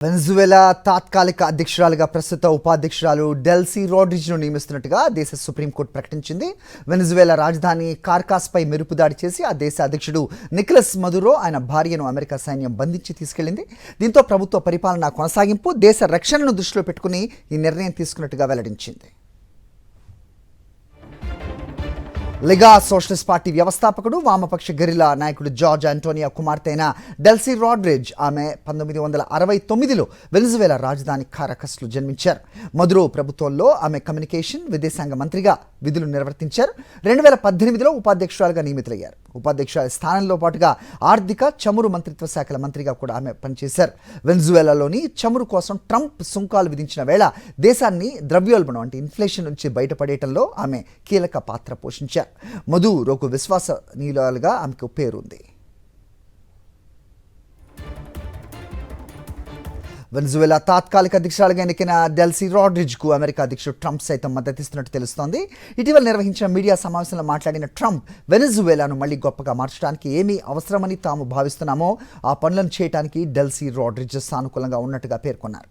వెనజువేలా తాత్కాలిక అధ్యక్షురాలుగా ప్రస్తుత ఉపాధ్యక్షురాలు డెల్సీ రోడ్రిగ్స్ను నియమిస్తున్నట్టుగా దేశ సుప్రీంకోర్టు ప్రకటించింది. వెనజువేలా రాజధాని కార్కాస్పై మెరుపుదాడి చేసి ఆ దేశ అధ్యక్షుడు నికోలస్ మదురో ఆయన భార్యను అమెరికా సైన్యం బంధించి తీసుకెళ్లింది. దీంతో ప్రభుత్వ పరిపాలన కొనసాగింపు, దేశ రక్షణను దృష్టిలో పెట్టుకుని ఈ నిర్ణయం తీసుకున్నట్టుగా వెల్లడించింది. లిగా సోషలిస్ట్ పార్టీ వ్యవస్థాపకుడు, వామపక్ష గెరిల్లా నాయకుడు జార్జ్ ఆంటోనియో కుమార్తె అయిన డెల్సీ రోడ్రిగ్స్ ఆమె 1969లో వెనజువేలా రాజధాని కారకస్లో జన్మించారు. మదురో ప్రభుత్వంలో ఆమె కమ్యూనికేషన్, విదేశాంగ మంత్రిగా విధులు నిర్వర్తించారు. 2018లో ఉపాధ్యక్షురాలుగా నియమితులయ్యారు. ఉపాధ్యక్షురాలి స్థానంలో పాటుగా ఆర్థిక, చమురు మంత్రిత్వ శాఖల మంత్రిగా కూడా ఆమె పనిచేశారు. వెనజువేలాలోని చమురు కోసం ట్రంప్ సుంకాలు విధించిన వేళ దేశాన్ని ద్రవ్యోల్బణం అంటే ఇన్ఫ్లేషన్ నుంచి బయటపడేయటంలో ఆమె కీలక పాత్ర పోషించారు. మదురోకు విశ్వసనీయులుగా ఆమెకు పేరుంది. వెనజువేలా తాత్కాలిక అధ్యక్షురాలుగా ఎన్నికైన డెల్సీ రోడ్రిగ్స్కు అమెరికా అధ్యక్షుడు ట్రంప్ సైతం మద్దతిస్తున్నట్టు తెలుస్తోంది. ఇటీవల నిర్వహించిన మీడియా సమావేశంలో మాట్లాడిన ట్రంప్, వెనజువేలాను మళ్లీ గొప్పగా మార్చడానికి ఏమీ అవసరమని తాము భావిస్తున్నామో ఆ పనులను చేయడానికి డెల్సీ రోడ్రిగ్స్ సానుకూలంగా ఉన్నట్టుగా పేర్కొన్నారు.